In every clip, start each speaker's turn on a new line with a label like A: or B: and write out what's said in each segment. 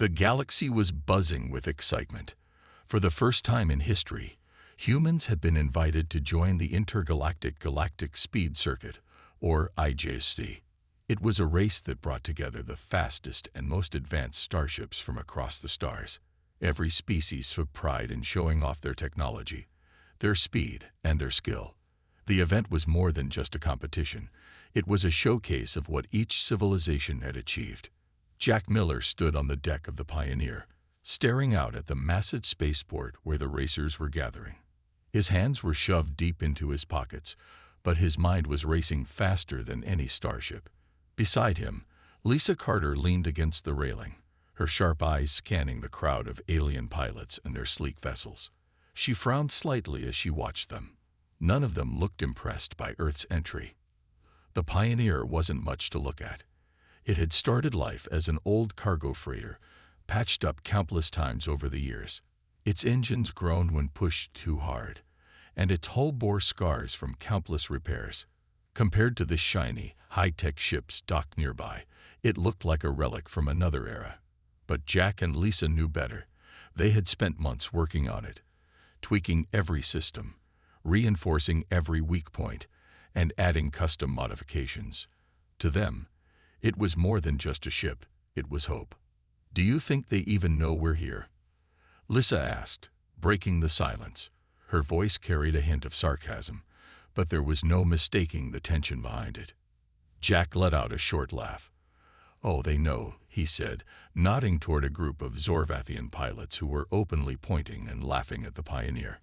A: The galaxy was buzzing with excitement. For the first time in history, humans had been invited to join the Intergalactic Galactic Speed Circuit, or IGST. It was a race that brought together the fastest and most advanced starships from across the stars. Every species took pride in showing off their technology, their speed, and their skill. The event was more than just a competition. It was a showcase of what each civilization had achieved. Jack Miller stood on the deck of the Pioneer, staring out at the massive spaceport where the racers were gathering. His hands were shoved deep into his pockets, but his mind was racing faster than any starship. Beside him, Lisa Carter leaned against the railing, her sharp eyes scanning the crowd of alien pilots and their sleek vessels. She frowned slightly as she watched them. None of them looked impressed by Earth's entry. The Pioneer wasn't much to look at. It had started life as an old cargo freighter, patched up countless times over the years. Its engines groaned when pushed too hard, and its hull bore scars from countless repairs. Compared to the shiny, high-tech ships docked nearby, it looked like a relic from another era. But Jack and Lisa knew better. They had spent months working on it, tweaking every system, reinforcing every weak point, and adding custom modifications. To them, it was more than just a ship, it was hope. "Do you think they even know we're here?" Lisa asked, breaking the silence. Her voice carried a hint of sarcasm, but there was no mistaking the tension behind it. Jack let out a short laugh. "Oh, they know," he said, nodding toward a group of Zorvathian pilots who were openly pointing and laughing at the Pioneer.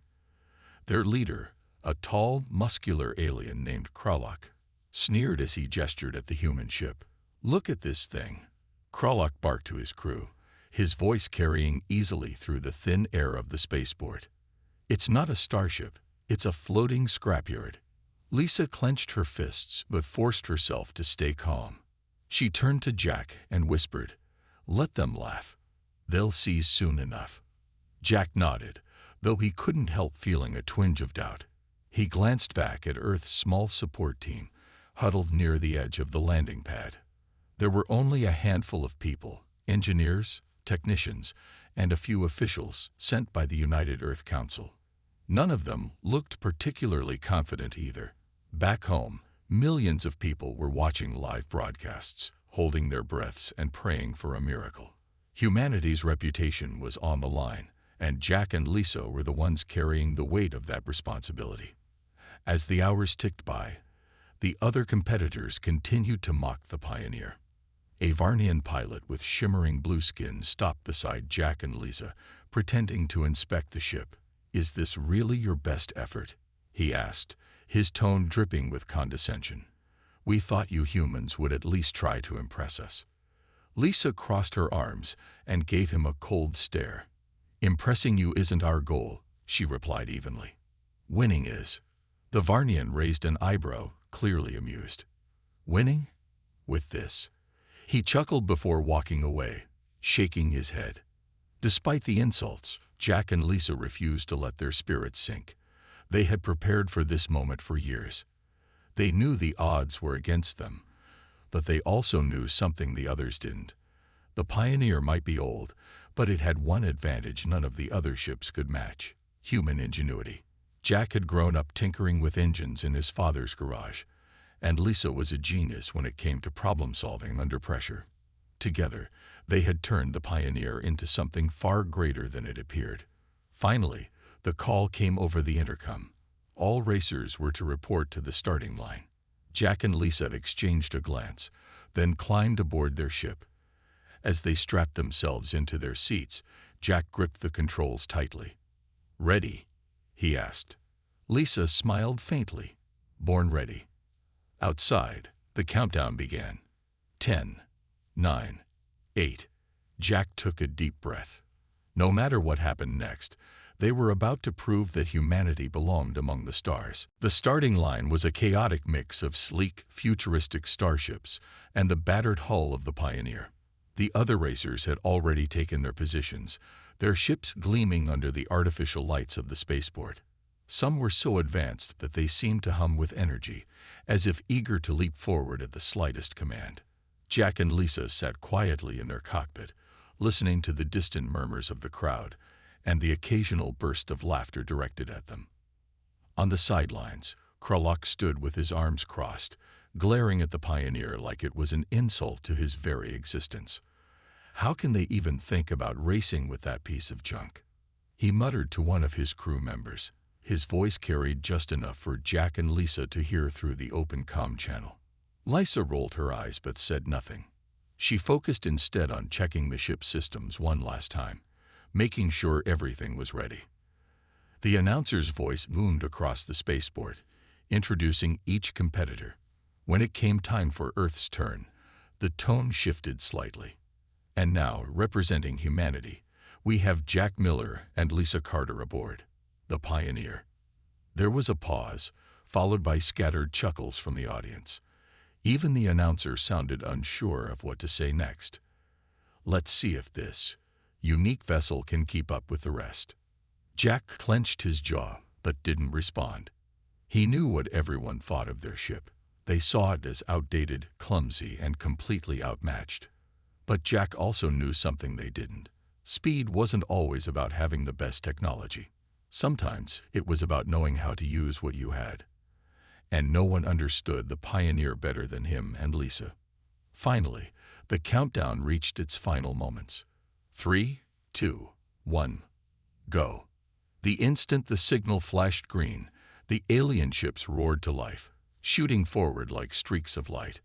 A: Their leader, a tall, muscular alien named Kralak, sneered as he gestured at the human ship. "Look at this thing." Kralak barked to his crew, his voice carrying easily through the thin air of the spaceport. "It's not a starship, it's a floating scrapyard." Lisa clenched her fists but forced herself to stay calm. She turned to Jack and whispered, "Let them laugh. They'll see soon enough." Jack nodded, though he couldn't help feeling a twinge of doubt. He glanced back at Earth's small support team, huddled near the edge of the landing pad. There were only a handful of people, engineers, technicians, and a few officials sent by the United Earth Council. None of them looked particularly confident either. Back home, millions of people were watching live broadcasts, holding their breaths and praying for a miracle. Humanity's reputation was on the line, and Jack and Lisa were the ones carrying the weight of that responsibility. As the hours ticked by, the other competitors continued to mock the Pioneer. A Varnian pilot with shimmering blue skin stopped beside Jack and Lisa, pretending to inspect the ship. "Is this really your best effort?" he asked, his tone dripping with condescension. "We thought you humans would at least try to impress us." Lisa crossed her arms and gave him a cold stare. "Impressing you isn't our goal," she replied evenly. "Winning is." The Varnian raised an eyebrow, clearly amused. "Winning? With this?" He chuckled before walking away, shaking his head. Despite the insults, Jack and Lisa refused to let their spirits sink. They had prepared for this moment for years. They knew the odds were against them, but they also knew something the others didn't. The Pioneer might be old, but it had one advantage none of the other ships could match: human ingenuity. Jack had grown up tinkering with engines in his father's garage, and Lisa was a genius when it came to problem-solving under pressure. Together, they had turned the Pioneer into something far greater than it appeared. Finally, the call came over the intercom. All racers were to report to the starting line. Jack and Lisa exchanged a glance, then climbed aboard their ship. As they strapped themselves into their seats, Jack gripped the controls tightly. "Ready?" he asked. Lisa smiled faintly. "Born ready." Outside, the countdown began. 10, 9, 8. Jack took a deep breath. No matter what happened next, they were about to prove that humanity belonged among the stars. The starting line was a chaotic mix of sleek, futuristic starships and the battered hull of the Pioneer. The other racers had already taken their positions, their ships gleaming under the artificial lights of the spaceport. Some were so advanced that they seemed to hum with energy, as if eager to leap forward at the slightest command. Jack and Lisa sat quietly in their cockpit, listening to the distant murmurs of the crowd and the occasional burst of laughter directed at them. On the sidelines, Krulok stood with his arms crossed, glaring at the Pioneer like it was an insult to his very existence. How can they even think about racing with that piece of junk? He muttered to one of his crew members. His voice carried just enough for Jack and Lisa to hear through the open comm channel. Lisa rolled her eyes but said nothing. She focused instead on checking the ship's systems one last time, making sure everything was ready. The announcer's voice boomed across the spaceport, introducing each competitor. When it came time for Earth's turn, the tone shifted slightly. And now, representing humanity, we have Jack Miller and Lisa Carter aboard, the Pioneer. There was a pause, followed by scattered chuckles from the audience. Even the announcer sounded unsure of what to say next. Let's see if this unique vessel can keep up with the rest. Jack clenched his jaw, but didn't respond. He knew what everyone thought of their ship. They saw it as outdated, clumsy, and completely outmatched. But Jack also knew something they didn't. Speed wasn't always about having the best technology. Sometimes it was about knowing how to use what you had. And no one understood the Pioneer better than him and Lisa. Finally, the countdown reached its final moments. 3, 2, 1, go. The instant the signal flashed green, the alien ships roared to life, shooting forward like streaks of light.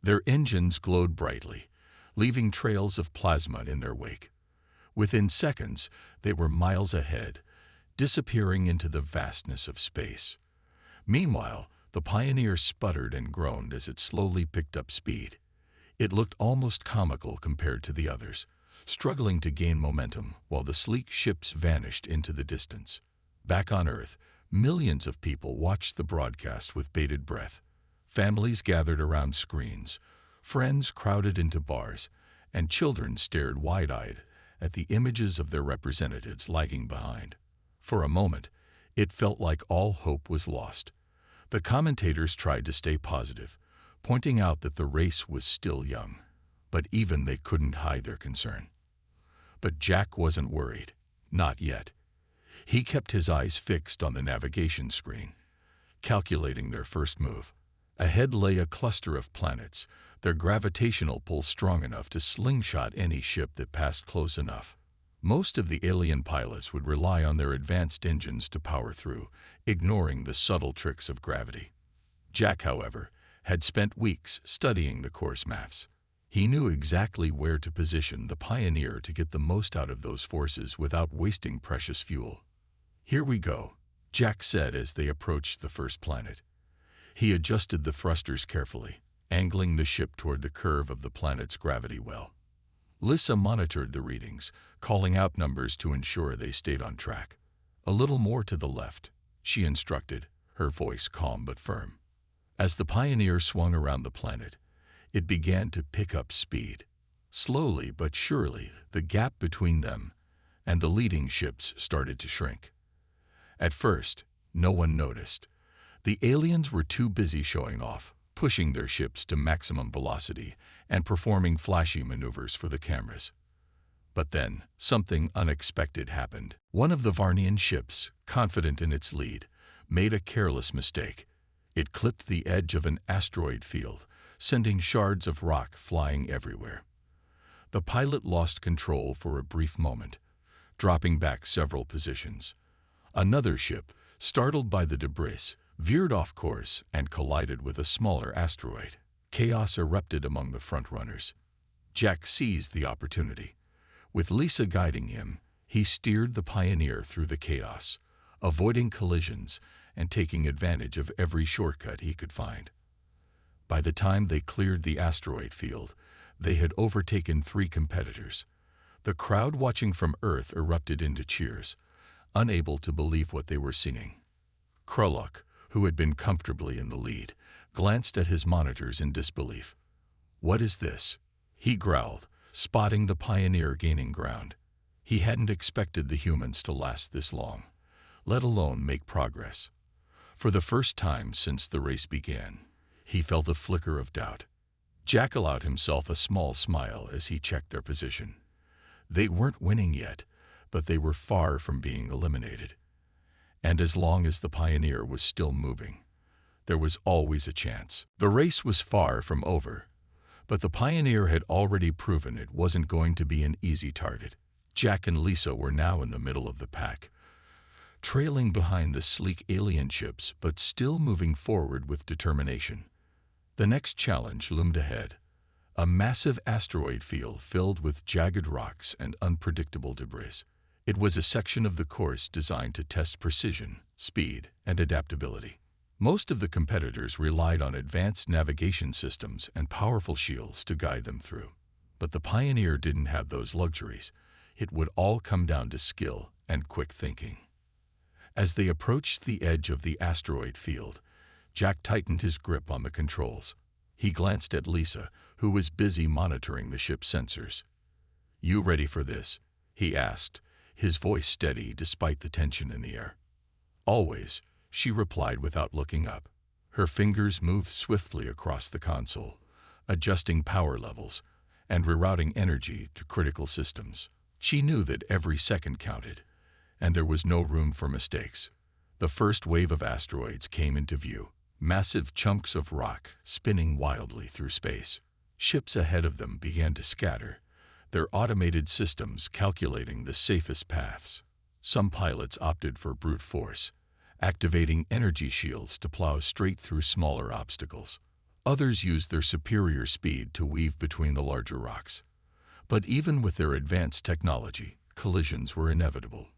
A: Their engines glowed brightly, leaving trails of plasma in their wake. Within seconds, they were miles ahead, disappearing into the vastness of space. Meanwhile, the Pioneer sputtered and groaned as it slowly picked up speed. It looked almost comical compared to the others, struggling to gain momentum while the sleek ships vanished into the distance. Back on Earth, millions of people watched the broadcast with bated breath. Families gathered around screens, friends crowded into bars, and children stared wide-eyed at the images of their representatives lagging behind. For a moment, it felt like all hope was lost. The commentators tried to stay positive, pointing out that the race was still young, but even they couldn't hide their concern. But Jack wasn't worried. Not yet. He kept his eyes fixed on the navigation screen, calculating their first move. Ahead lay a cluster of planets, their gravitational pull strong enough to slingshot any ship that passed close enough. Most of the alien pilots would rely on their advanced engines to power through, ignoring the subtle tricks of gravity. Jack, however, had spent weeks studying the course maps. He knew exactly where to position the Pioneer to get the most out of those forces without wasting precious fuel. "Here we go," Jack said as they approached the first planet. He adjusted the thrusters carefully, angling the ship toward the curve of the planet's gravity well. Lisa monitored the readings, calling out numbers to ensure they stayed on track. "A little more to the left," she instructed, her voice calm but firm. As the Pioneer swung around the planet, it began to pick up speed. Slowly but surely, the gap between them and the leading ships started to shrink. At first, no one noticed. The aliens were too busy showing off, pushing their ships to maximum velocity and performing flashy maneuvers for the cameras. But then, something unexpected happened. One of the Varnian ships, confident in its lead, made a careless mistake. It clipped the edge of an asteroid field, sending shards of rock flying everywhere. The pilot lost control for a brief moment, dropping back several positions. Another ship, startled by the debris, veered off course and collided with a smaller asteroid. Chaos erupted among the frontrunners. Jack seized the opportunity. With Lisa guiding him, he steered the Pioneer through the chaos, avoiding collisions and taking advantage of every shortcut he could find. By the time they cleared the asteroid field, they had overtaken 3 competitors. The crowd watching from Earth erupted into cheers, unable to believe what they were seeing. Krulok, who had been comfortably in the lead, glanced at his monitors in disbelief. "What is this?" he growled, spotting the Pioneer gaining ground. He hadn't expected the humans to last this long, let alone make progress. For the first time since the race began, he felt a flicker of doubt. Jack allowed himself a small smile as he checked their position. They weren't winning yet, but they were far from being eliminated. And as long as the Pioneer was still moving, there was always a chance. The race was far from over, but the Pioneer had already proven it wasn't going to be an easy target. Jack and Lisa were now in the middle of the pack, trailing behind the sleek alien ships but still moving forward with determination. The next challenge loomed ahead, a massive asteroid field filled with jagged rocks and unpredictable debris. It was a section of the course designed to test precision, speed, and adaptability. Most of the competitors relied on advanced navigation systems and powerful shields to guide them through. But the Pioneer didn't have those luxuries. It would all come down to skill and quick thinking. As they approached the edge of the asteroid field, Jack tightened his grip on the controls. He glanced at Lisa, who was busy monitoring the ship's sensors. "You ready for this?" he asked, his voice steady despite the tension in the air. "Always," she replied without looking up. Her fingers moved swiftly across the console, adjusting power levels and rerouting energy to critical systems. She knew that every second counted, and there was no room for mistakes. The first wave of asteroids came into view, massive chunks of rock spinning wildly through space. Ships ahead of them began to scatter, their automated systems calculating the safest paths. Some pilots opted for brute force, activating energy shields to plow straight through smaller obstacles. Others used their superior speed to weave between the larger rocks. But even with their advanced technology, collisions were inevitable.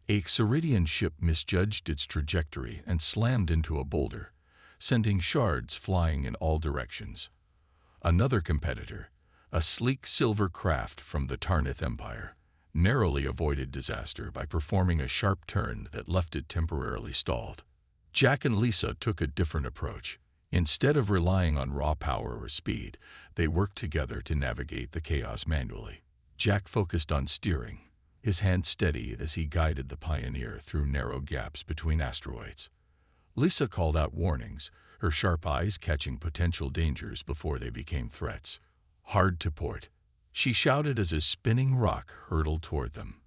A: A Ceridian ship misjudged its trajectory and slammed into a boulder, sending shards flying in all directions. Another competitor, a sleek silver craft from the Tarnith Empire, narrowly avoided disaster by performing a sharp turn that left it temporarily stalled. Jack and Lisa took a different approach. Instead of relying on raw power or speed, they worked together to navigate the chaos manually. Jack focused on steering, his hand steady as he guided the Pioneer through narrow gaps between asteroids. Lisa called out warnings, her sharp eyes catching potential dangers before they became threats. "Hard to port," she shouted as a spinning rock hurtled toward them.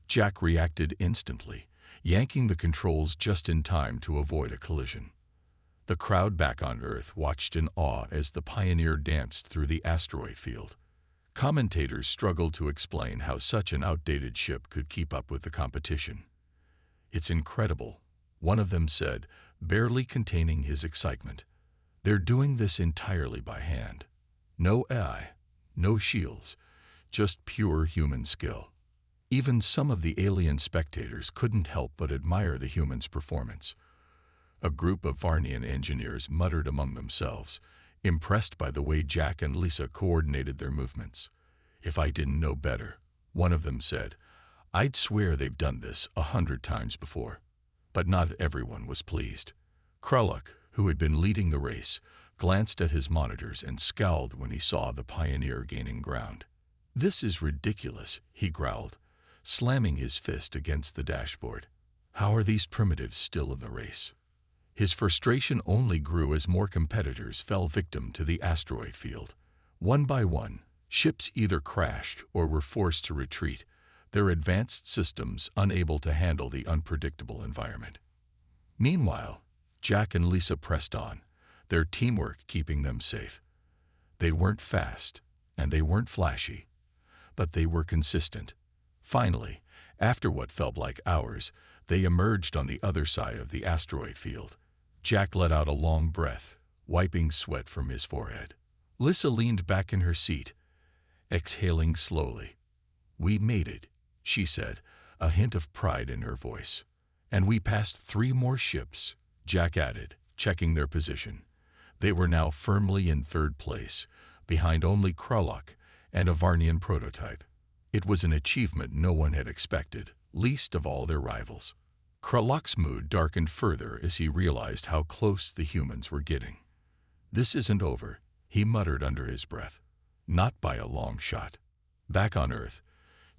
A: Jack reacted instantly, yanking the controls just in time to avoid a collision. The crowd back on Earth watched in awe as the Pioneer danced through the asteroid field. Commentators struggled to explain how such an outdated ship could keep up with the competition. "It's incredible," one of them said, barely containing his excitement. "They're doing this entirely by hand. No AI, no shields, just pure human skill." Even some of the alien spectators couldn't help but admire the humans' performance. A group of Varnian engineers muttered among themselves, impressed by the way Jack and Lisa coordinated their movements. "If I didn't know better," one of them said, "I'd swear they've done this 100 times before." But not everyone was pleased. Krulak, who had been leading the race, glanced at his monitors and scowled when he saw the Pioneer gaining ground. "This is ridiculous," he growled, slamming his fist against the dashboard. "How are these primitives still in the race?" His frustration only grew as more competitors fell victim to the asteroid field. One by one, ships either crashed or were forced to retreat, their advanced systems unable to handle the unpredictable environment. Meanwhile, Jack and Lisa pressed on, their teamwork keeping them safe. They weren't fast, and they weren't flashy, but they were consistent. Finally, after what felt like hours, they emerged on the other side of the asteroid field. Jack let out a long breath, wiping sweat from his forehead. Lisa leaned back in her seat, exhaling slowly. "We made it," she said, a hint of pride in her voice. "And we passed 3 more ships," Jack added, checking their position. They were now firmly in 3rd place, behind only Krulak and a Varnian prototype. It was an achievement no one had expected, least of all their rivals. Krulak's mood darkened further as he realized how close the humans were getting. "This isn't over," he muttered under his breath. "Not by a long shot." Back on Earth,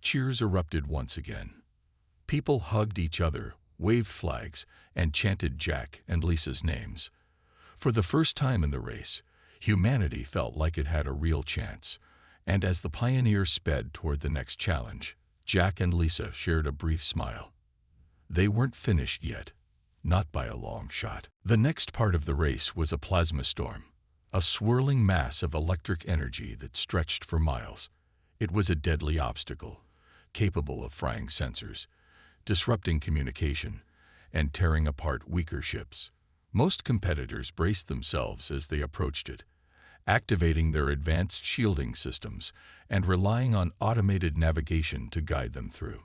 A: cheers erupted once again. People hugged each other, waved flags, and chanted Jack and Lisa's names. For the first time in the race, humanity felt like it had a real chance, And as the Pioneer sped toward the next challenge, Jack and Lisa shared a brief smile. They weren't finished yet, not by a long shot. The next part of the race was a plasma storm, a swirling mass of electric energy that stretched for miles. It was a deadly obstacle, capable of frying sensors, disrupting communication, and tearing apart weaker ships. Most competitors braced themselves as they approached it, activating their advanced shielding systems and relying on automated navigation to guide them through.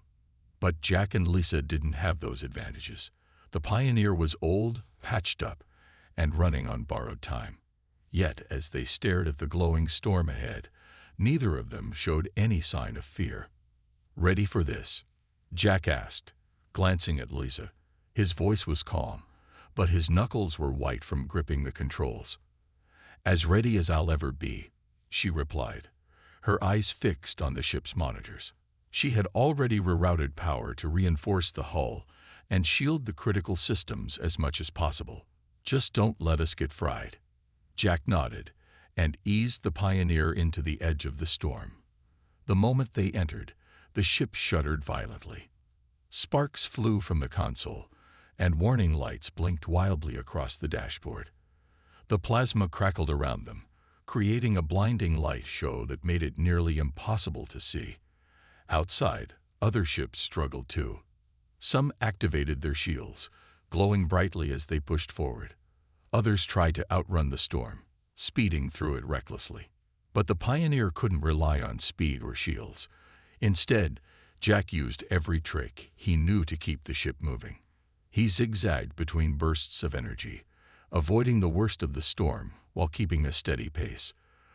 A: But Jack and Lisa didn't have those advantages. The Pioneer was old, patched up, and running on borrowed time. Yet, as they stared at the glowing storm ahead, neither of them showed any sign of fear. "Ready for this?" Jack asked, glancing at Lisa. His voice was calm, but his knuckles were white from gripping the controls. "As ready as I'll ever be," she replied, her eyes fixed on the ship's monitors. She had already rerouted power to reinforce the hull and shield the critical systems as much as possible. "Just don't let us get fried." Jack nodded and eased the Pioneer into the edge of the storm. The moment they entered, the ship shuddered violently. Sparks flew from the console, and warning lights blinked wildly across the dashboard. The plasma crackled around them, creating a blinding light show that made it nearly impossible to see. Outside, other ships struggled too. Some activated their shields, glowing brightly as they pushed forward. Others tried to outrun the storm, speeding through it recklessly. But the Pioneer couldn't rely on speed or shields. Instead, Jack used every trick he knew to keep the ship moving. He zigzagged between bursts of energy, avoiding the worst of the storm while keeping a steady pace.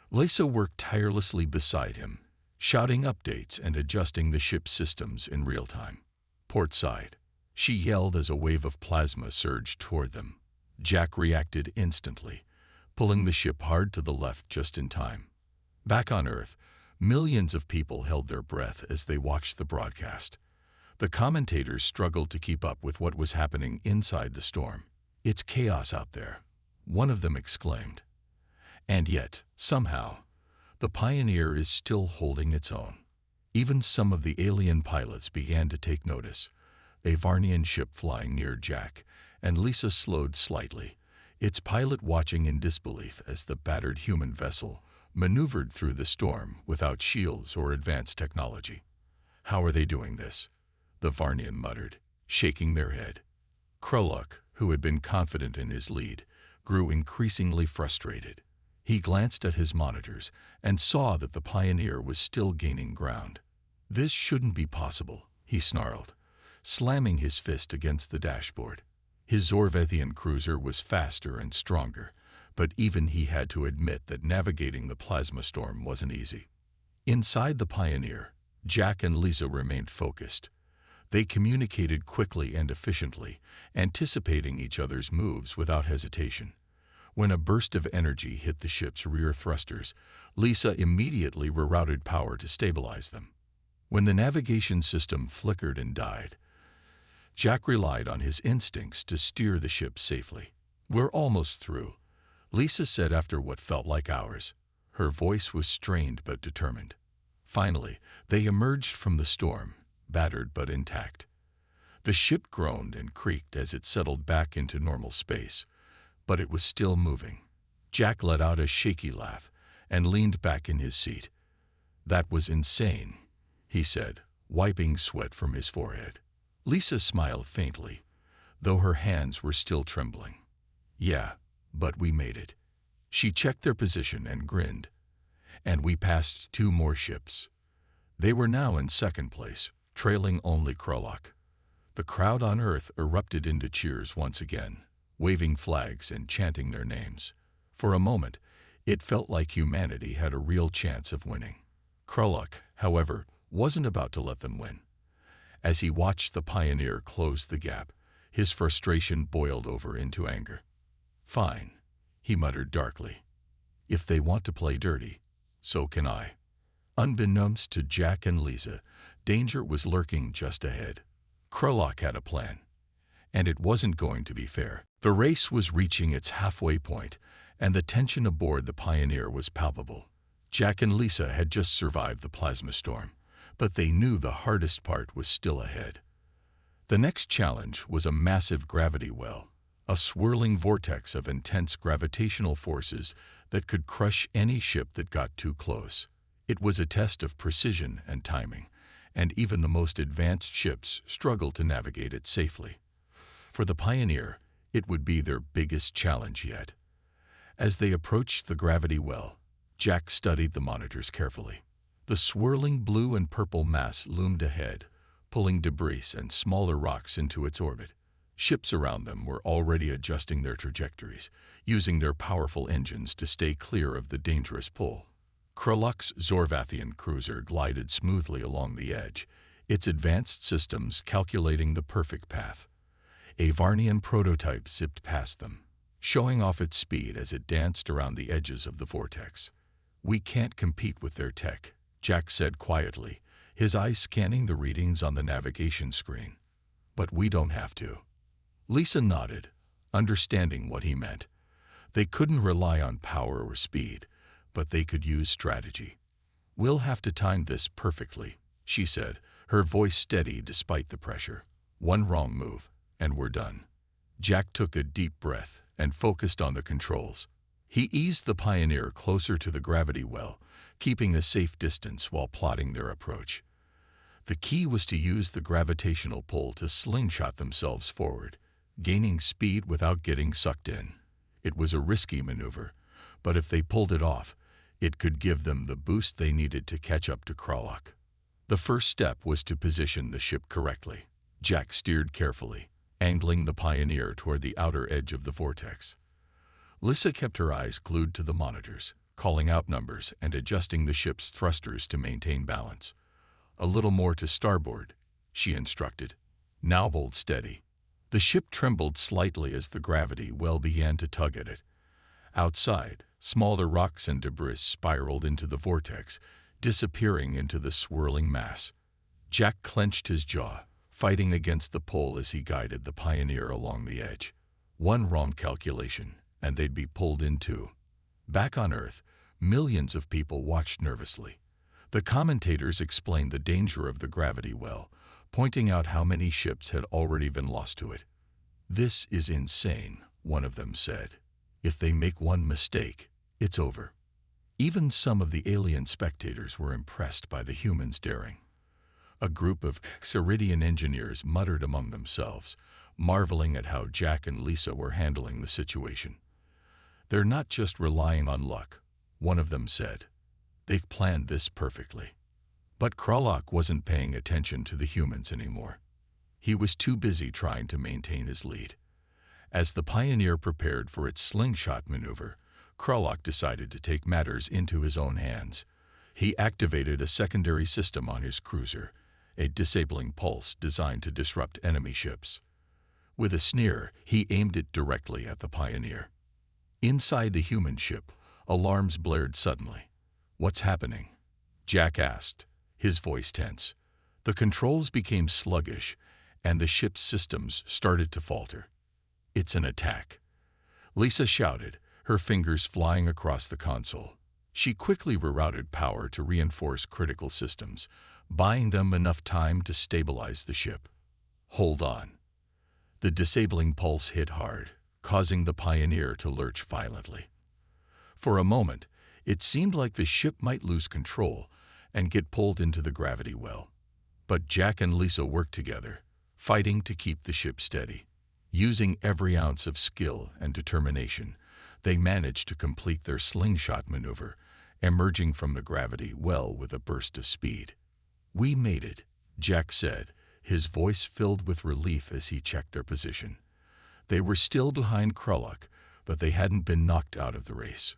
A: Lisa worked tirelessly beside him, shouting updates and adjusting the ship's systems in real time. "Port side," she yelled as a wave of plasma surged toward them. Jack reacted instantly, pulling the ship hard to the left just in time. Back on Earth, millions of people held their breath as they watched the broadcast. The commentators struggled to keep up with what was happening inside the storm. "It's chaos out there," one of them exclaimed. And yet, somehow, the Pioneer is still holding its own. Even some of the alien pilots began to take notice. A Varnian ship flying near Jack, and Lisa slowed slightly, its pilot watching in disbelief as the battered human vessel maneuvered through the storm without shields or advanced technology. "How are they doing this?" the Varnian muttered, shaking their head. Kroluk, who had been confident in his lead, grew increasingly frustrated. He glanced at his monitors and saw that the Pioneer was still gaining ground. "This shouldn't be possible," he snarled, slamming his fist against the dashboard. His Zorvethian cruiser was faster and stronger, but even he had to admit that navigating the plasma storm wasn't easy. Inside the Pioneer, Jack and Lisa remained focused. They communicated quickly and efficiently, anticipating each other's moves without hesitation. When a burst of energy hit the ship's rear thrusters, Lisa immediately rerouted power to stabilize them. When the navigation system flickered and died, Jack relied on his instincts to steer the ship safely. "We're almost through," Lisa said after what felt like hours. Her voice was strained but determined. Finally, they emerged from the storm, battered but intact. The ship groaned and creaked as it settled back into normal space, but it was still moving. Jack let out a shaky laugh and leaned back in his seat. "That was insane," he said, wiping sweat from his forehead. Lisa smiled faintly, though her hands were still trembling. "Yeah, but we made it." She checked their position and grinned. "And we passed 2 more ships." They were now in second place, trailing only Kroluk. The crowd on Earth erupted into cheers once again, waving flags and chanting their names. For a moment, it felt like humanity had a real chance of winning. Kroluk, however, wasn't about to let them win. As he watched the Pioneer close the gap, his frustration boiled over into anger. "Fine," he muttered darkly. "If they want to play dirty, so can I." Unbeknownst to Jack and Lisa, danger was lurking just ahead. Kroluk had a plan, and it wasn't going to be fair. The race was reaching its halfway point, and the tension aboard the Pioneer was palpable. Jack and Lisa had just survived the plasma storm, but they knew the hardest part was still ahead. The next challenge was a massive gravity well, a swirling vortex of intense gravitational forces that could crush any ship that got too close. It was a test of precision and timing, and even the most advanced ships struggled to navigate it safely. For the Pioneer, it would be their biggest challenge yet. As they approached the gravity well, Jack studied the monitors carefully. The swirling blue and purple mass loomed ahead, pulling debris and smaller rocks into its orbit. Ships around them were already adjusting their trajectories, using their powerful engines to stay clear of the dangerous pull. Krulok's Zorvathian cruiser glided smoothly along the edge, its advanced systems calculating the perfect path. A Varnian prototype zipped past them, showing off its speed as it danced around the edges of the vortex. "We can't compete with their tech," Jack said quietly, his eyes scanning the readings on the navigation screen. "But we don't have to." Lisa nodded, understanding what he meant. They couldn't rely on power or speed, but they could use strategy. "We'll have to time this perfectly," she said, her voice steady despite the pressure. "One wrong move, and we're done." Jack took a deep breath and focused on the controls. He eased the Pioneer closer to the gravity well, keeping a safe distance while plotting their approach. The key was to use the gravitational pull to slingshot themselves forward, gaining speed without getting sucked in. It was a risky maneuver, but if they pulled it off, it could give them the boost they needed to catch up to Krulok. The first step was to position the ship correctly. Jack steered carefully, angling the Pioneer toward the outer edge of the vortex. Lisa kept her eyes glued to the monitors, calling out numbers and adjusting the ship's thrusters to maintain balance. "A little more to starboard," she instructed. "Now hold steady." The ship trembled slightly as the gravity well began to tug at it. Outside, smaller rocks and debris spiraled into the vortex, disappearing into the swirling mass. Jack clenched his jaw, fighting against the pull as he guided the Pioneer along the edge. One wrong calculation, and they'd be pulled in too. Back on Earth, millions of people watched nervously. The commentators explained the danger of the gravity well, pointing out how many ships had already been lost to it. "This is insane," one of them said. "If they make one mistake, it's over." Even some of the alien spectators were impressed by the humans' daring. A group of Xeridian engineers muttered among themselves, marveling at how Jack and Lisa were handling the situation. "They're not just relying on luck," one of them said. "They've planned this perfectly." But Krulok wasn't paying attention to the humans anymore. He was too busy trying to maintain his lead. As the Pioneer prepared for its slingshot maneuver, Krulok decided to take matters into his own hands. He activated a secondary system on his cruiser, a disabling pulse designed to disrupt enemy ships. With a sneer, he aimed it directly at the Pioneer. Inside the human ship, alarms blared suddenly. "What's happening?" Jack asked, his voice tense. The controls became sluggish, and the ship's systems started to falter. "It's an attack," Lisa shouted, her fingers flying across the console. She quickly rerouted power to reinforce critical systems, buying them enough time to stabilize the ship. "Hold on." The disabling pulse hit hard, causing the Pioneer to lurch violently. For a moment, it seemed like the ship might lose control and get pulled into the gravity well. But Jack and Lisa worked together, fighting to keep the ship steady. Using every ounce of skill and determination, they managed to complete their slingshot maneuver, emerging from the gravity well with a burst of speed. "We made it," Jack said, his voice filled with relief as he checked their position. They were still behind Krulok, but they hadn't been knocked out of the race.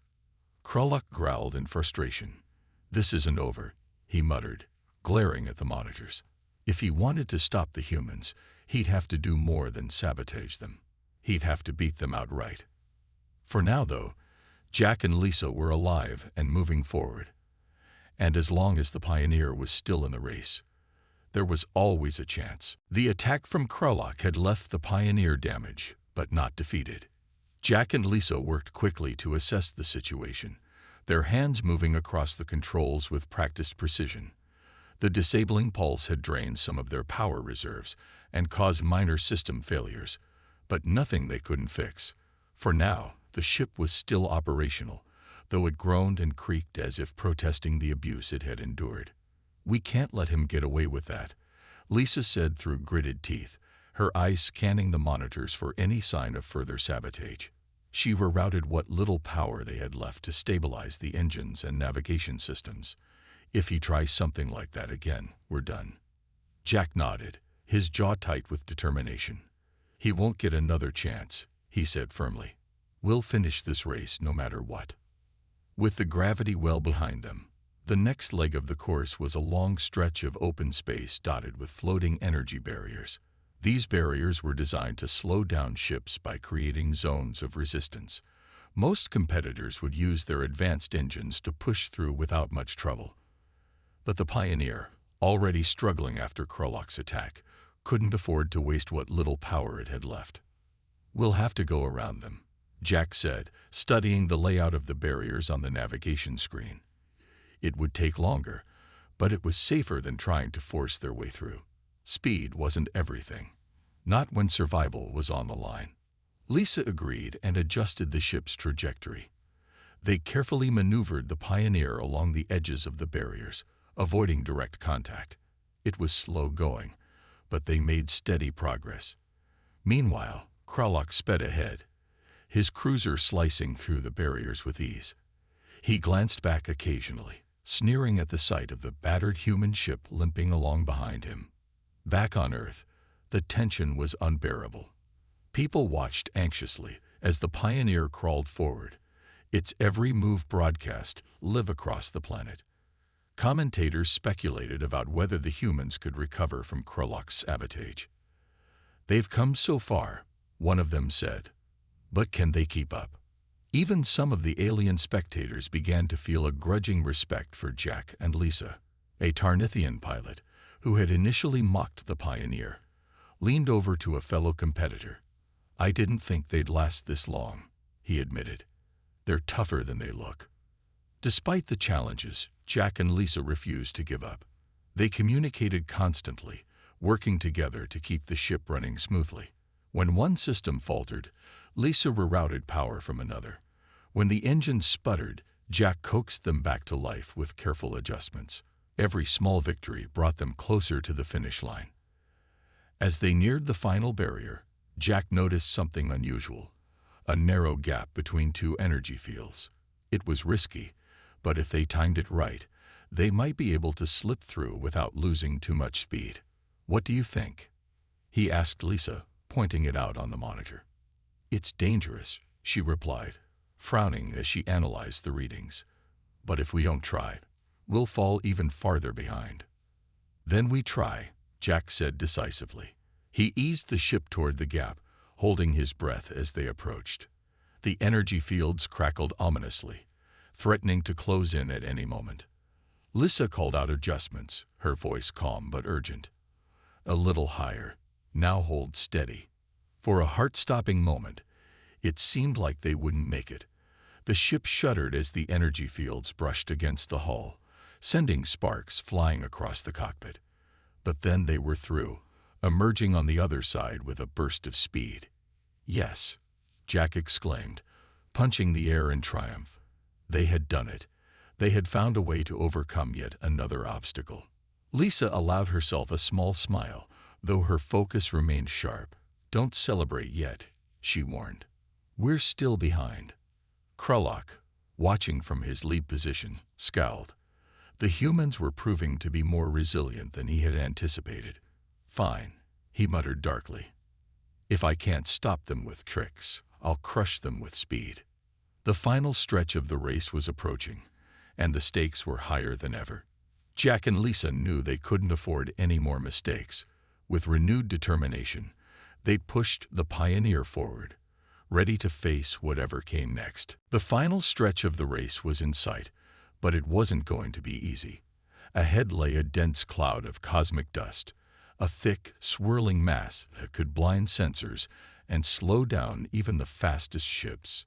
A: Krulok growled in frustration. "This isn't over," he muttered, glaring at the monitors. If he wanted to stop the humans, he'd have to do more than sabotage them. He'd have to beat them outright. For now, though, Jack and Lisa were alive and moving forward. And as long as the Pioneer was still in the race, there was always a chance. The attack from Krulok had left the Pioneer damaged, but not defeated. Jack and Lisa worked quickly to assess the situation, their hands moving across the controls with practiced precision. The disabling pulse had drained some of their power reserves and caused minor system failures, but nothing they couldn't fix. For now, the ship was still operational, though it groaned and creaked as if protesting the abuse it had endured. "We can't let him get away with that," Lisa said through gritted teeth, her eyes scanning the monitors for any sign of further sabotage. She rerouted what little power they had left to stabilize the engines and navigation systems. "If he tries something like that again, we're done." Jack nodded, his jaw tight with determination. "He won't get another chance," he said firmly. "We'll finish this race no matter what." With the gravity well behind them, the next leg of the course was a long stretch of open space dotted with floating energy barriers. These barriers were designed to slow down ships by creating zones of resistance. Most competitors would use their advanced engines to push through without much trouble. But the Pioneer, already struggling after Krolok's attack, couldn't afford to waste what little power it had left. "We'll have to go around them," Jack said, studying the layout of the barriers on the navigation screen. It would take longer, but it was safer than trying to force their way through. Speed wasn't everything, not when survival was on the line. Lisa agreed and adjusted the ship's trajectory. They carefully maneuvered the Pioneer along the edges of the barriers, avoiding direct contact. It was slow going, but they made steady progress. Meanwhile, Krolok sped ahead, his cruiser slicing through the barriers with ease. He glanced back occasionally, sneering at the sight of the battered human ship limping along behind him. Back on Earth, the tension was unbearable. People watched anxiously as the Pioneer crawled forward, its every move broadcast live across the planet. Commentators speculated about whether the humans could recover from Krolok's sabotage. "They've come so far," one of them said, "but can they keep up?" Even some of the alien spectators began to feel a grudging respect for Jack and Lisa. A Tarnithian pilot, who had initially mocked the Pioneer, leaned over to a fellow competitor. "I didn't think they'd last this long," he admitted. "They're tougher than they look." Despite the challenges, Jack and Lisa refused to give up. They communicated constantly, working together to keep the ship running smoothly. When one system faltered, Lisa rerouted power from another. When the engines sputtered, Jack coaxed them back to life with careful adjustments. Every small victory brought them closer to the finish line. As they neared the final barrier, Jack noticed something unusual: a narrow gap between two energy fields. It was risky, but if they timed it right, they might be able to slip through without losing too much speed. "What do you think?" he asked Lisa, pointing it out on the monitor. "It's dangerous," she replied, frowning as she analyzed the readings. "But if we don't try, we'll fall even farther behind." "Then we try," Jack said decisively. He eased the ship toward the gap, holding his breath as they approached. The energy fields crackled ominously, threatening to close in at any moment. Lisa called out adjustments, her voice calm but urgent. "A little higher. Now hold steady." For a heart-stopping moment, it seemed like they wouldn't make it. The ship shuddered as the energy fields brushed against the hull, sending sparks flying across the cockpit. But then they were through, emerging on the other side with a burst of speed. "Yes," Jack exclaimed, punching the air in triumph. They had done it. They had found a way to overcome yet another obstacle. Lisa allowed herself a small smile, though her focus remained sharp. "Don't celebrate yet," she warned. "We're still behind." Krolok, watching from his lead position, scowled. The humans were proving to be more resilient than he had anticipated. "Fine," he muttered darkly. "If I can't stop them with tricks, I'll crush them with speed." The final stretch of the race was approaching, and the stakes were higher than ever. Jack and Lisa knew they couldn't afford any more mistakes. With renewed determination, they pushed the Pioneer forward, ready to face whatever came next. The final stretch of the race was in sight, but it wasn't going to be easy. Ahead lay a dense cloud of cosmic dust, a thick, swirling mass that could blind sensors and slow down even the fastest ships.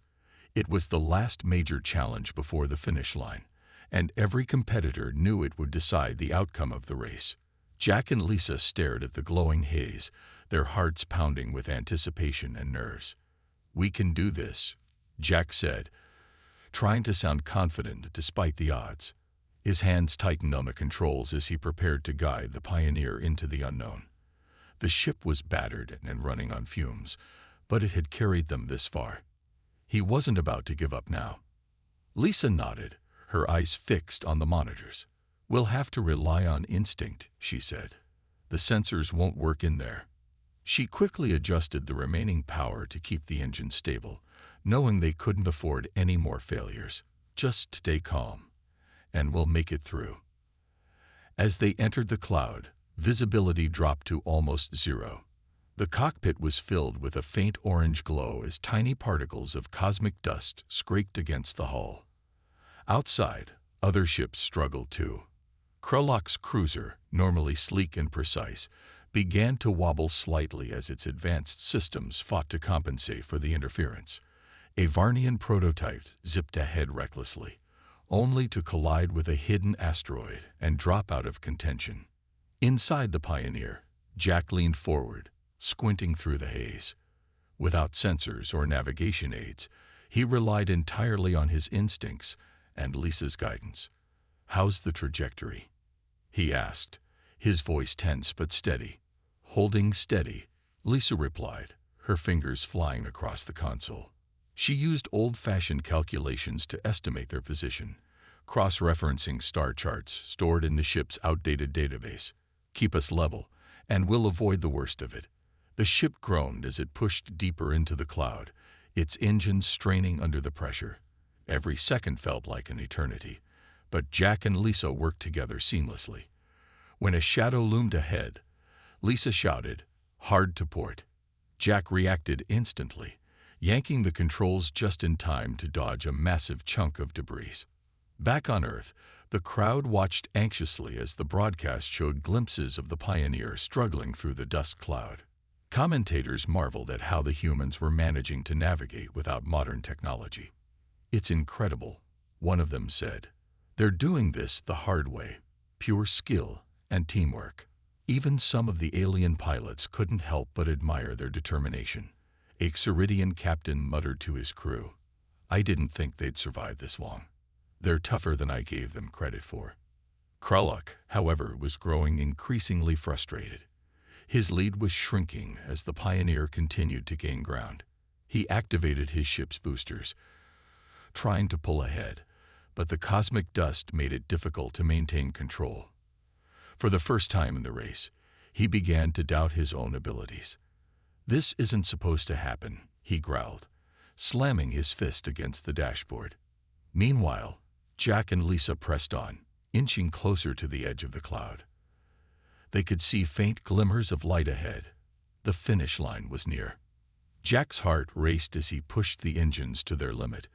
A: It was the last major challenge before the finish line, and every competitor knew it would decide the outcome of the race. Jack and Lisa stared at the glowing haze, their hearts pounding with anticipation and nerves. "We can do this," Jack said, trying to sound confident despite the odds. His hands tightened on the controls as he prepared to guide the Pioneer into the unknown. The ship was battered and running on fumes, but it had carried them this far. He wasn't about to give up now. Lisa nodded, her eyes fixed on the monitors. "We'll have to rely on instinct," she said. "The sensors won't work in there." She quickly adjusted the remaining power to keep the engine stable, knowing they couldn't afford any more failures. "Just stay calm, and we'll make it through." As they entered the cloud, visibility dropped to almost zero. The cockpit was filled with a faint orange glow as tiny particles of cosmic dust scraped against the hull. Outside, other ships struggled too. Krulok's cruiser, normally sleek and precise, began to wobble slightly as its advanced systems fought to compensate for the interference. A Varnian prototype zipped ahead recklessly, only to collide with a hidden asteroid and drop out of contention. Inside the Pioneer, Jack leaned forward, squinting through the haze. Without sensors or navigation aids, he relied entirely on his instincts and Lisa's guidance. "How's the trajectory?" he asked, his voice tense but steady. "Holding steady," Lisa replied, her fingers flying across the console. She used old-fashioned calculations to estimate their position, cross-referencing star charts stored in the ship's outdated database. "Keep us level, and we'll avoid the worst of it." The ship groaned as it pushed deeper into the cloud, its engines straining under the pressure. Every second felt like an eternity, but Jack and Lisa worked together seamlessly. When a shadow loomed ahead, Lisa shouted, "Hard to port." Jack reacted instantly, yanking the controls just in time to dodge a massive chunk of debris. Back on Earth, the crowd watched anxiously as the broadcast showed glimpses of the Pioneer struggling through the dust cloud. Commentators marveled at how the humans were managing to navigate without modern technology. "It's incredible," one of them said. "They're doing this the hard way, pure skill and teamwork." Even some of the alien pilots couldn't help but admire their determination. A Ceridian captain muttered to his crew, "I didn't think they'd survive this long. They're tougher than I gave them credit for." Krulok, however, was growing increasingly frustrated. His lead was shrinking as the Pioneer continued to gain ground. He activated his ship's boosters, trying to pull ahead, but the cosmic dust made it difficult to maintain control. For the first time in the race, he began to doubt his own abilities. "This isn't supposed to happen," he growled, slamming his fist against the dashboard. Meanwhile, Jack and Lisa pressed on, inching closer to the edge of the cloud. They could see faint glimmers of light ahead. The finish line was near. Jack's heart raced as he pushed the engines to their limit,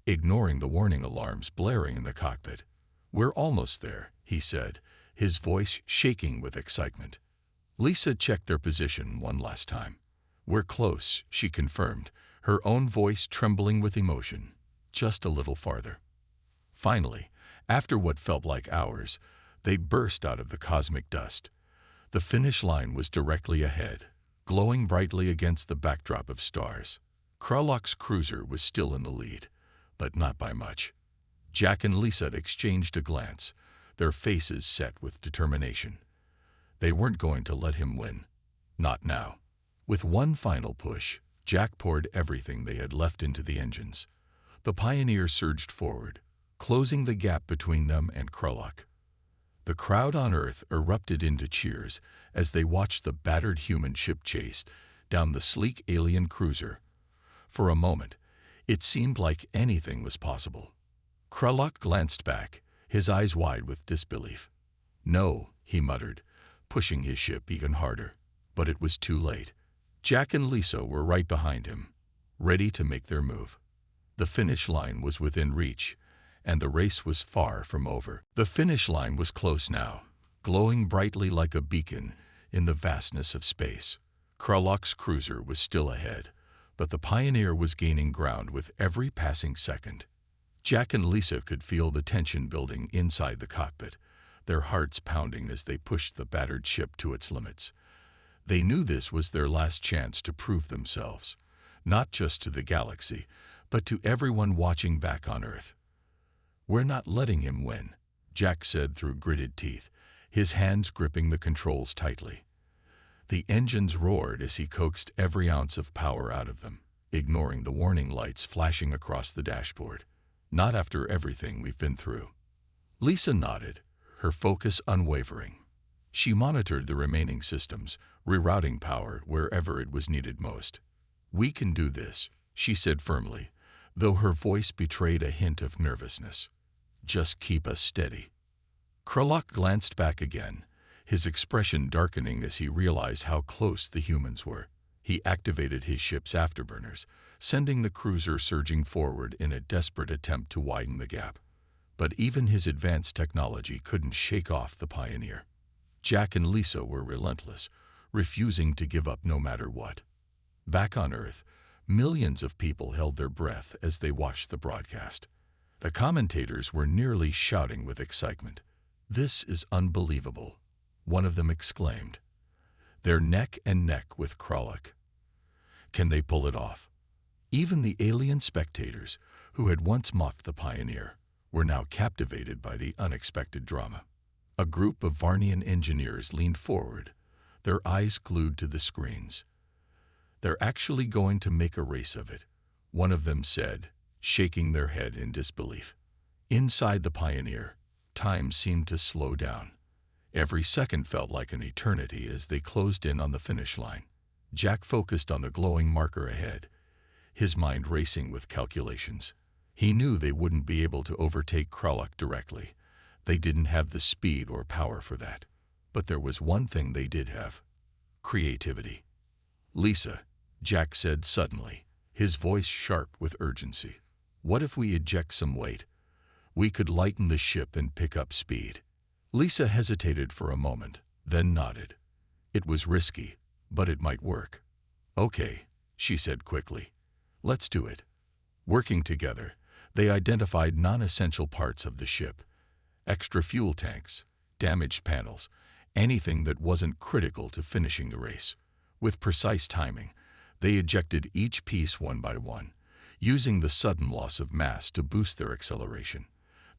A: ignoring the warning alarms blaring in the cockpit. "We're almost there," he said, his voice shaking with excitement. Lisa checked their position one last time. "We're close," she confirmed, her own voice trembling with emotion. "Just a little farther." Finally, after what felt like hours, they burst out of the cosmic dust. The finish line was directly ahead, glowing brightly against the backdrop of stars. Krulok's cruiser was still in the lead, but not by much. Jack and Lisa exchanged a glance, their faces set with determination. They weren't going to let him win. Not now. With one final push, Jack poured everything they had left into the engines. The Pioneer surged forward, closing the gap between them and Krulok. The crowd on Earth erupted into cheers as they watched the battered human ship chase down the sleek alien cruiser. For a moment, it seemed like anything was possible. Krulok glanced back, his eyes wide with disbelief. "No," he muttered, pushing his ship even harder. But it was too late. Jack and Lisa were right behind him, ready to make their move. The finish line was within reach, and the race was far from over. The finish line was close now, glowing brightly like a beacon in the vastness of space. Krulok's cruiser was still ahead, But the Pioneer was gaining ground with every passing second. Jack and Lisa could feel the tension building inside the cockpit, their hearts pounding as they pushed the battered ship to its limits. They knew this was their last chance to prove themselves, not just to the galaxy, but to everyone watching back on Earth. "We're not letting him win," Jack said through gritted teeth, his hands gripping the controls tightly. The engines roared as he coaxed every ounce of power out of them, ignoring the warning lights flashing across the dashboard. "Not after everything we've been through." Lisa nodded, her focus unwavering. She monitored the remaining systems, rerouting power wherever it was needed most. "We can do this," she said firmly, though her voice betrayed a hint of nervousness. "Just keep us steady." Krulok glanced back again, his expression darkening as he realized how close the humans were. He activated his ship's afterburners, sending the cruiser surging forward in a desperate attempt to widen the gap. But even his advanced technology couldn't shake off the Pioneer. Jack and Lisa were relentless, refusing to give up no matter what. Back on Earth, millions of people held their breath as they watched the broadcast. The commentators were nearly shouting with excitement. "This is unbelievable," one of them exclaimed. "They're neck and neck with Krulok. Can they pull it off?" Even the alien spectators, who had once mocked the Pioneer, were now captivated by the unexpected drama. A group of Varnian engineers leaned forward, their eyes glued to the screens. "They're actually going to make a race of it," one of them said, shaking their head in disbelief. Inside the Pioneer, time seemed to slow down. Every second felt like an eternity as they closed in on the finish line. Jack focused on the glowing marker ahead, his mind racing with calculations. He knew they wouldn't be able to overtake Krulok directly. They didn't have the speed or power for that. But there was one thing they did have: creativity. "Lisa," Jack said suddenly, his voice sharp with urgency, "what if we eject some weight? We could lighten the ship and pick up speed." Lisa hesitated for a moment, then nodded. It was risky, but it might work. "Okay," she said quickly. "Let's do it." Working together, they identified non-essential parts of the ship: extra fuel tanks, damaged panels, anything that wasn't critical to finishing the race. With precise timing, they ejected each piece one by one, using the sudden loss of mass to boost their acceleration.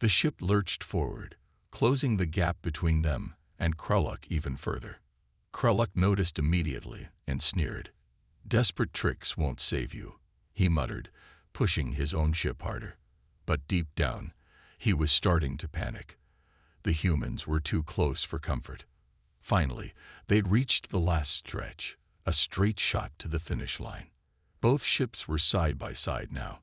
A: The ship lurched forward, closing the gap between them and Krulok even further. Krulok noticed immediately and sneered. "Desperate tricks won't save you," he muttered, pushing his own ship harder. But deep down, he was starting to panic. The humans were too close for comfort. Finally, they'd reached the last stretch, a straight shot to the finish line. Both ships were side by side now,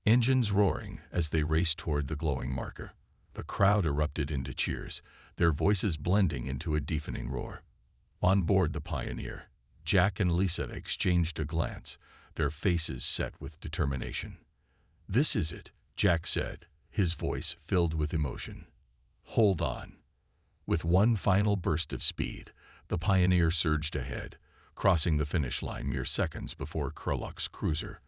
A: engines roaring as they raced toward the glowing marker. The crowd erupted into cheers, their voices blending into a deafening roar. On board the Pioneer, Jack and Lisa exchanged a glance, their faces set with determination. "This is it," Jack said, his voice filled with emotion. "Hold on." With one final burst of speed, the Pioneer surged ahead, crossing the finish line mere seconds before Krulok's cruiser.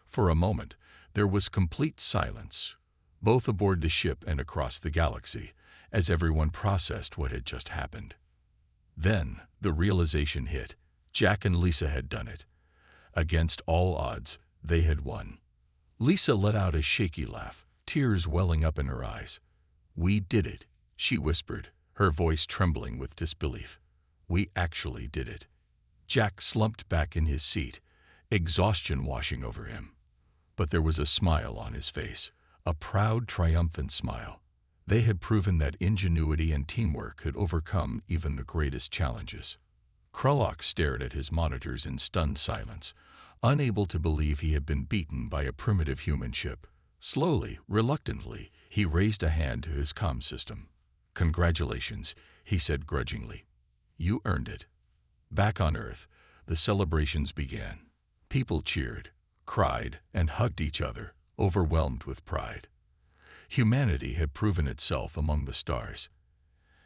A: For a moment, there was complete silence, both aboard the ship and across the galaxy, as everyone processed what had just happened. Then, the realization hit. Jack and Lisa had done it. Against all odds, they had won. Lisa let out a shaky laugh, tears welling up in her eyes. "We did it," she whispered, her voice trembling with disbelief. "We actually did it." Jack slumped back in his seat, exhaustion washing over him. But there was a smile on his face, a proud, triumphant smile. They had proven that ingenuity and teamwork could overcome even the greatest challenges. Krulok stared at his monitors in stunned silence, unable to believe he had been beaten by a primitive human ship. Slowly, reluctantly, he raised a hand to his comm system. "Congratulations," he said grudgingly. "You earned it." Back on Earth, the celebrations began. People cheered, cried, and hugged each other, overwhelmed with pride. Humanity had proven itself among the stars,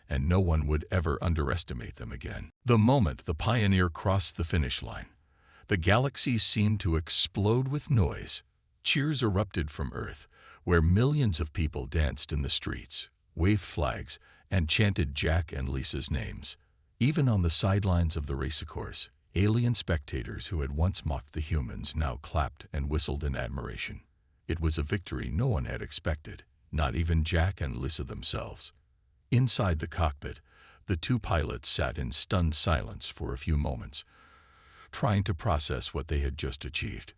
A: and no one would ever underestimate them again. The moment the Pioneer crossed the finish line, The galaxies seemed to explode with noise. Cheers erupted from Earth, where millions of people danced in the streets, waved flags, and chanted Jack and Lisa's names. Even on the sidelines of the racecourse, alien spectators who had once mocked the humans now clapped and whistled in admiration. It was a victory no one had expected, not even Jack and Lisa themselves. Inside the cockpit, the two pilots sat in stunned silence for a few moments, trying to process what they had just achieved.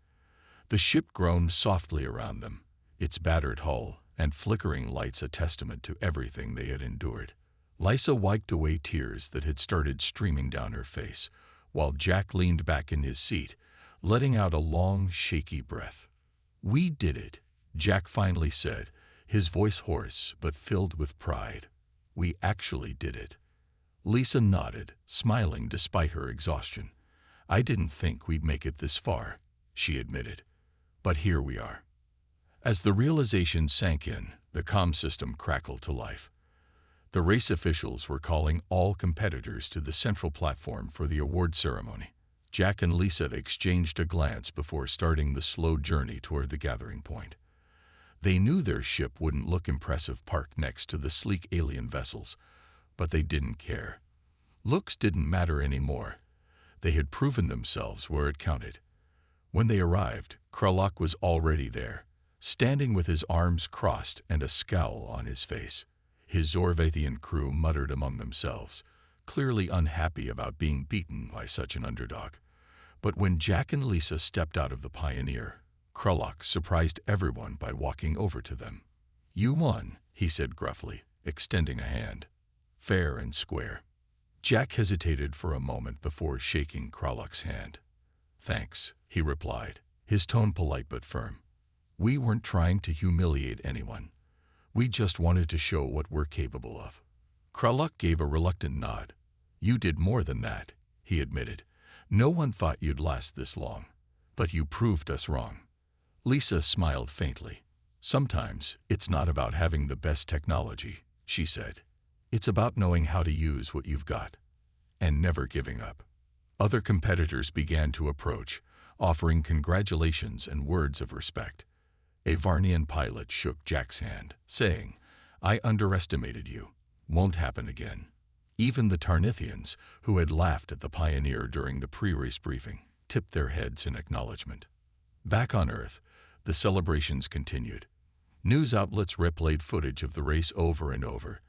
A: The ship groaned softly around them, its battered hull and flickering lights a testament to everything they had endured. Lisa wiped away tears that had started streaming down her face, while Jack leaned back in his seat, letting out a long, shaky breath. "We did it," Jack finally said, his voice hoarse but filled with pride. "We actually did it." Lisa nodded, smiling despite her exhaustion. "I didn't think we'd make it this far," she admitted. "But here we are." As the realization sank in, the comm system crackled to life. The race officials were calling all competitors to the central platform for the award ceremony. Jack and Lisa exchanged a glance before starting the slow journey toward the gathering point. They knew their ship wouldn't look impressive parked next to the sleek alien vessels, but they didn't care. Looks didn't matter anymore. They had proven themselves where it counted. When they arrived, Krulok was already there, standing with his arms crossed and a scowl on his face. His Zorvathian crew muttered among themselves, clearly unhappy about being beaten by such an underdog. But when Jack and Lisa stepped out of the Pioneer, Krulok surprised everyone by walking over to them. "You won," he said gruffly, extending a hand. "Fair and square." Jack hesitated for a moment before shaking Krulok's hand. "Thanks," he replied, his tone polite but firm. "We weren't trying to humiliate anyone. We just wanted to show what we're capable of." Krulok gave a reluctant nod. "You did more than that," he admitted. "No one thought you'd last this long. But you proved us wrong." Lisa smiled faintly. "Sometimes it's not about having the best technology," she said. "It's about knowing how to use what you've got, and never giving up." Other competitors began to approach, offering congratulations and words of respect. A Varnian pilot shook Jack's hand, saying, "I underestimated you. Won't happen again." Even the Tarnithians, who had laughed at the Pioneer during the pre-race briefing, tipped their heads in acknowledgement. Back on Earth, the celebrations continued. News outlets replayed footage of the race over and over,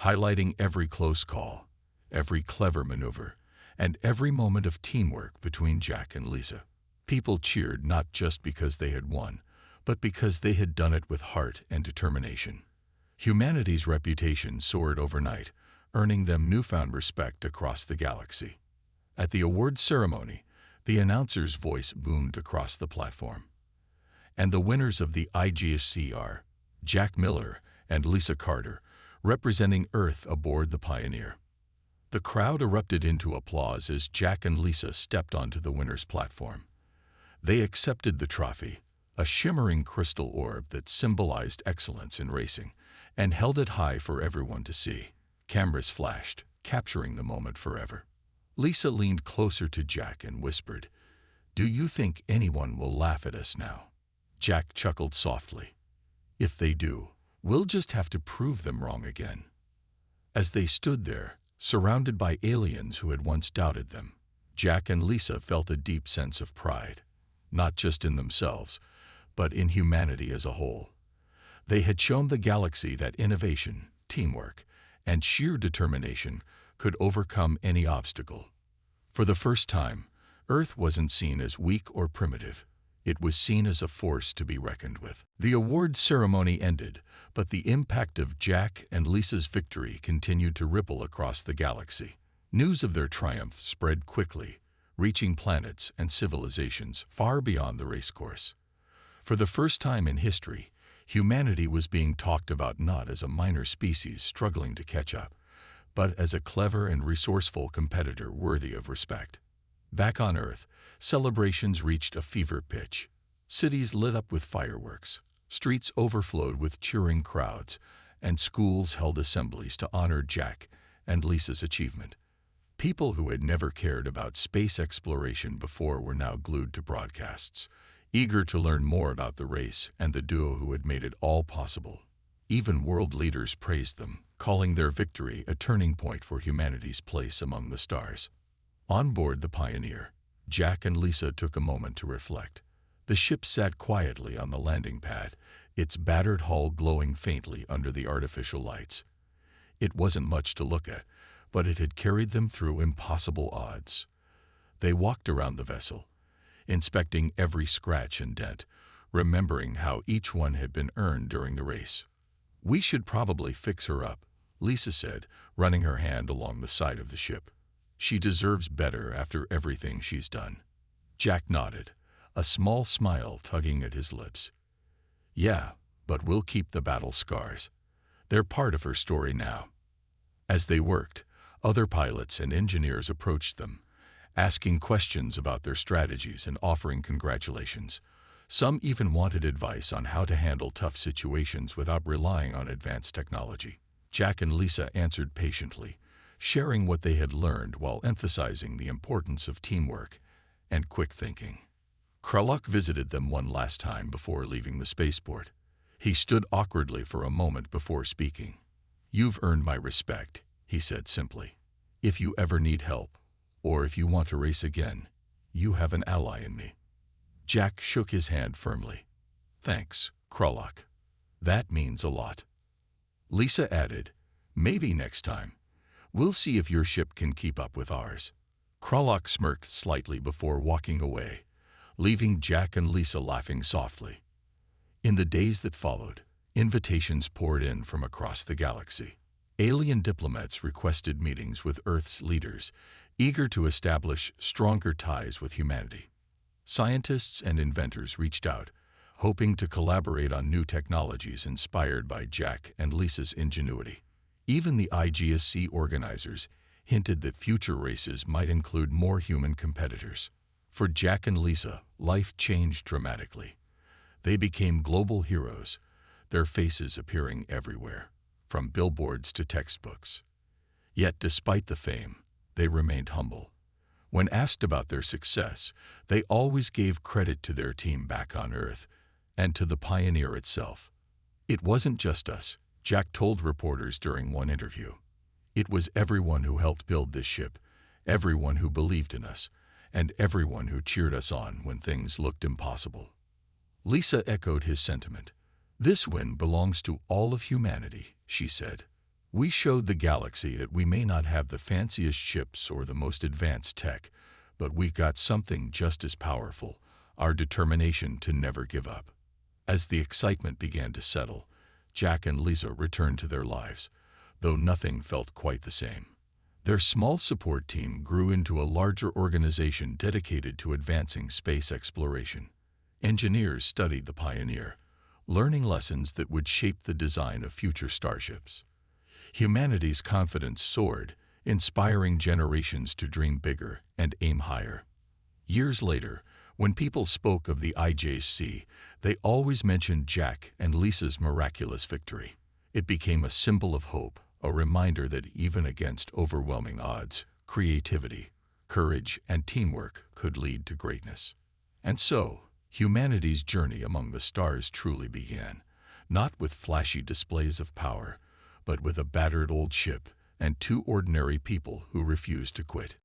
A: highlighting every close call, every clever maneuver, and every moment of teamwork between Jack and Lisa. People cheered not just because they had won, but because they had done it with heart and determination. Humanity's reputation soared overnight, earning them newfound respect across the galaxy. At the awards ceremony, the announcer's voice boomed across the platform. And the winners of the IGSC are Jack Miller and Lisa Carter, representing Earth aboard the Pioneer. The crowd erupted into applause as Jack and Lisa stepped onto the winner's platform. They accepted the trophy, a shimmering crystal orb that symbolized excellence in racing, and held it high for everyone to see. Cameras flashed, capturing the moment forever. Lisa leaned closer to Jack and whispered, "Do you think anyone will laugh at us now?" Jack chuckled softly. "If they do, we'll just have to prove them wrong again." As they stood there, surrounded by aliens who had once doubted them, Jack and Lisa felt a deep sense of pride, not just in themselves, but in humanity as a whole. They had shown the galaxy that innovation, teamwork, and sheer determination could overcome any obstacle. For the first time, Earth wasn't seen as weak or primitive. It was seen as a force to be reckoned with. The awards ceremony ended, but the impact of Jack and Lisa's victory continued to ripple across the galaxy. News of their triumph spread quickly, reaching planets and civilizations far beyond the racecourse. For the first time in history, humanity was being talked about not as a minor species struggling to catch up, but as a clever and resourceful competitor worthy of respect. Back on Earth, celebrations reached a fever pitch. Cities lit up with fireworks, streets overflowed with cheering crowds, and schools held assemblies to honor Jack and Lisa's achievement. People who had never cared about space exploration before were now glued to broadcasts, eager to learn more about the race and the duo who had made it all possible. Even world leaders praised them, calling their victory a turning point for humanity's place among the stars. On board the Pioneer, Jack and Lisa took a moment to reflect. The ship sat quietly on the landing pad, its battered hull glowing faintly under the artificial lights. It wasn't much to look at, but it had carried them through impossible odds. They walked around the vessel, inspecting every scratch and dent, remembering how each one had been earned during the race. "We should probably fix her up," Lisa said, running her hand along the side of the ship. "She deserves better after everything she's done." Jack nodded, a small smile tugging at his lips. "Yeah, but we'll keep the battle scars. They're part of her story now." As they worked, other pilots and engineers approached them, asking questions about their strategies and offering congratulations. Some even wanted advice on how to handle tough situations without relying on advanced technology. Jack and Lisa answered patiently, sharing what they had learned while emphasizing the importance of teamwork and quick thinking. Krulok visited them one last time before leaving the spaceport. He stood awkwardly for a moment before speaking. "You've earned my respect," he said simply. "If you ever need help, or if you want to race again, you have an ally in me." Jack shook his hand firmly. "Thanks, Krulok. That means a lot." Lisa added, "Maybe next time. We'll see if your ship can keep up with ours." Krulok smirked slightly before walking away, leaving Jack and Lisa laughing softly. In the days that followed, invitations poured in from across the galaxy. Alien diplomats requested meetings with Earth's leaders, eager to establish stronger ties with humanity. Scientists and inventors reached out, hoping to collaborate on new technologies inspired by Jack and Lisa's ingenuity. Even the IGSC organizers hinted that future races might include more human competitors. For Jack and Lisa, life changed dramatically. They became global heroes, their faces appearing everywhere, from billboards to textbooks. Yet despite the fame, they remained humble. When asked about their success, they always gave credit to their team back on Earth and to the Pioneer itself. "It wasn't just us," Jack told reporters during one interview. "It was everyone who helped build this ship, everyone who believed in us, and everyone who cheered us on when things looked impossible." Lisa echoed his sentiment. "This win belongs to all of humanity," she said. "We showed the galaxy that we may not have the fanciest ships or the most advanced tech, but we got something just as powerful, our determination to never give up." As the excitement began to settle, Jack and Lisa returned to their lives, though nothing felt quite the same. Their small support team grew into a larger organization dedicated to advancing space exploration. Engineers studied the Pioneer, learning lessons that would shape the design of future starships. Humanity's confidence soared, inspiring generations to dream bigger and aim higher. Years later, when people spoke of the IJC, they always mentioned Jack and Lisa's miraculous victory. It became a symbol of hope, a reminder that even against overwhelming odds, creativity, courage, and teamwork could lead to greatness. And so, humanity's journey among the stars truly began, not with flashy displays of power, but with a battered old ship and two ordinary people who refused to quit.